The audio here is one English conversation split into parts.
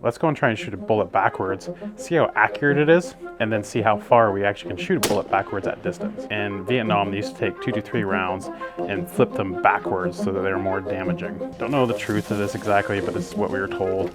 let's go and try and shoot a bullet backwards, see how accurate it is, and then see how far we actually can shoot a bullet backwards at distance. In Vietnam, they used to take 223 rounds and flip them backwards so that they're more damaging. Don't know the truth of this exactly, but this is what we were told.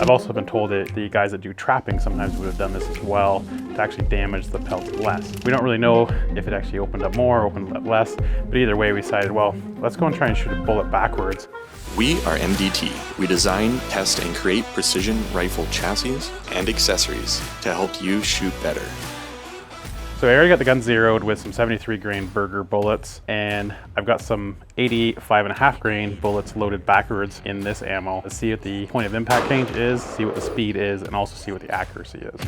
I've also been told that the guys that do trapping sometimes would have done this as well to actually damage the pelt less. We don't really know if it actually opened up more, opened up less, but either way we decided, well, let's go and try and shoot a bullet backwards. We are MDT. We design, test, and create precision rifle chassis and accessories to help you shoot better. So I already got the gun zeroed with some 73 grain Berger bullets, and I've got some 88 5.5 grain bullets loaded backwards in this ammo. Let's see what the point of impact range is, see what the speed is, and also see what the accuracy is.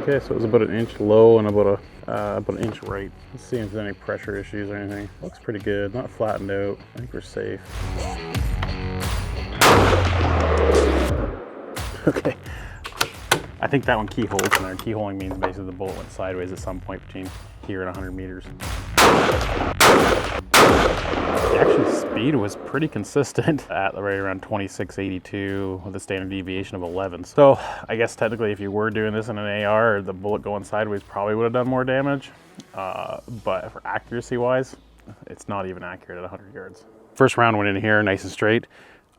Okay, so it was about an inch low and about an inch right. Let's see if there's any pressure issues or anything. Looks pretty good, not flattened out. I think we're safe. Okay, I think that one keyholes in there. Keyholing means basically the bullet went sideways at some point between here and 100 meters. The actual speed was pretty consistent at right around 2682 with a standard deviation of 11. So I guess technically if you were doing this in an AR, the bullet going sideways probably would have done more damage. But for accuracy wise, it's not even accurate at 100 yards. First round went in here nice and straight.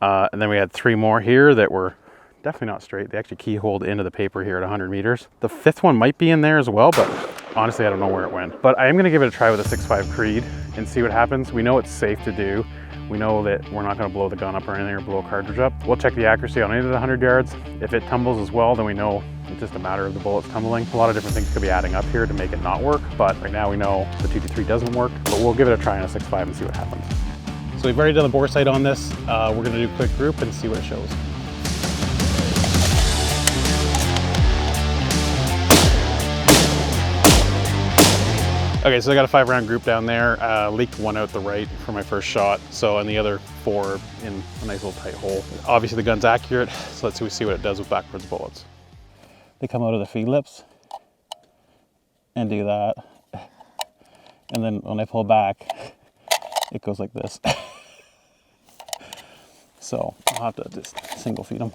And then we had 3 more here that were definitely not straight. They actually keyholed into the paper here at 100 meters. The 5th one might be in there as well, but honestly, I don't know where it went. But I am gonna give it a try with a 6.5 Creed and see what happens. We know it's safe to do. We know that we're not gonna blow the gun up or anything or blow a cartridge up. We'll check the accuracy on any of the 100 yards. If it tumbles as well, then we know it's just a matter of the bullets tumbling. A lot of different things could be adding up here to make it not work, but right now we know the 223 doesn't work, but we'll give it a try on a 6.5 and see what happens. So we've already done the bore sight on this. We're gonna do a quick group and see what it shows. Okay, so I got a 5-round group down there. Leaked one out the right for my first shot. So, and the other 4 in a nice little tight hole. Obviously the gun's accurate, so let's see what it does with backwards bullets. They come out of the feed lips and do that. And then when I pull back, it goes like this. So I'll have to just single feed them.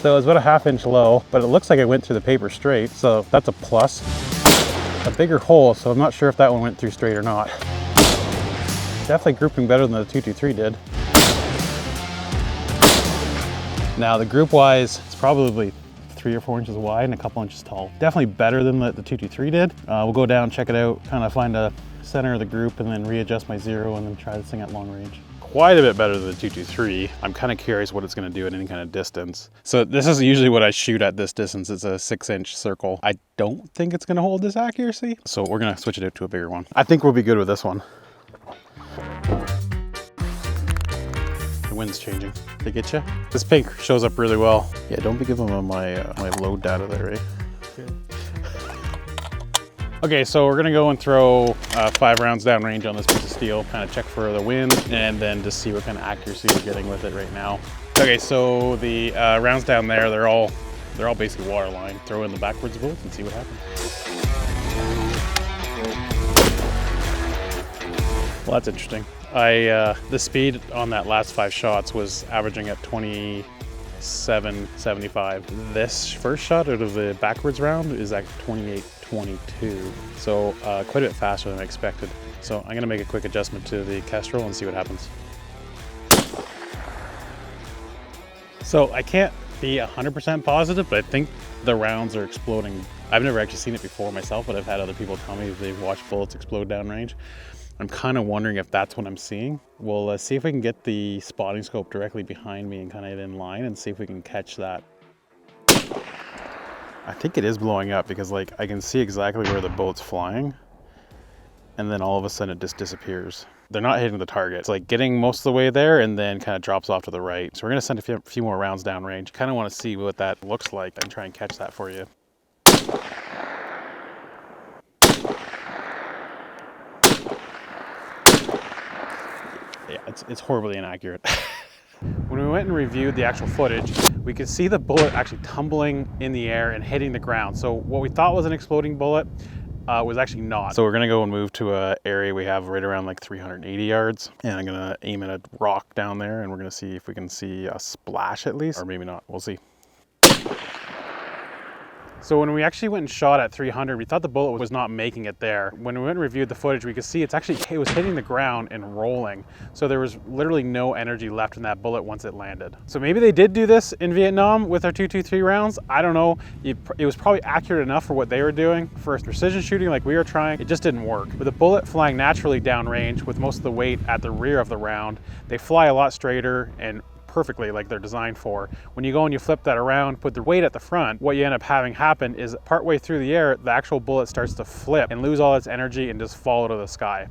So it's about a 1/2 inch low, but it looks like it went through the paper straight. So that's a plus. A bigger hole, so I'm not sure if that one went through straight or not. Definitely grouping better than the 223 did. Now the group wise, it's probably 3 or 4 inches wide and a couple inches tall. Definitely better than the 223 did. We'll go down, check it out, kind of find a center of the group and then readjust my zero and then try this thing at long range. Quite a bit better than the 223. I'm kind of curious what it's going to do at any kind of distance. So this is usually what I shoot at this distance. It's a 6-inch circle. I don't think it's going to hold this accuracy. So we're going to switch it out to a bigger one. I think we'll be good with this one. The wind's changing. They get you? This pink shows up really well. Yeah, don't be giving them my load data there, eh? Okay, so we're gonna go and throw 5 rounds downrange on this piece of steel, kind of check for the wind, and then just see what kind of accuracy we're getting with it right now. Okay, so the rounds down there, they're all basically waterline. Throw in the backwards bullets and see what happens. Well, that's interesting. The speed on that last 5 shots was averaging at 27.75. This first shot out of the backwards round is at 28.22. So quite a bit faster than I expected. So I'm gonna make a quick adjustment to the Kestrel and see what happens. So I can't be 100% positive, but I think the rounds are exploding. I've never actually seen it before myself, but I've had other people tell me they've watched bullets explode downrange. I'm kind of wondering if that's what I'm seeing. We'll see if we can get the spotting scope directly behind me and kind of in line and see if we can catch that. I think it is blowing up because like I can see exactly where the bullet's flying and then all of a sudden it just disappears. They're not hitting the target. It's like getting most of the way there and then kind of drops off to the right. So we're gonna send a few more rounds downrange. Kind of want to see what that looks like and try and catch that for you. Yeah, it's horribly inaccurate. When we went and reviewed the actual footage, we could see the bullet actually tumbling in the air and hitting the ground. So what we thought was an exploding bullet was actually not. So we're gonna go and move to a area we have right around like 380 yards, and I'm gonna aim at a rock down there, and we're gonna see if we can see a splash at least, or maybe not, we'll see. So when we actually went and shot at 300, we thought the bullet was not making it there. When we went and reviewed the footage, we could see it was hitting the ground and rolling. So there was literally no energy left in that bullet once it landed. So maybe they did do this in Vietnam with our 223 rounds. I don't know. It was probably accurate enough for what they were doing. For precision shooting like we were trying, it just didn't work. With a bullet flying naturally downrange with most of the weight at the rear of the round, they fly a lot straighter and perfectly like they're designed for. When you go and you flip that around, put the weight at the front, what you end up having happen is partway through the air, the actual bullet starts to flip and lose all its energy and just fall to the sky.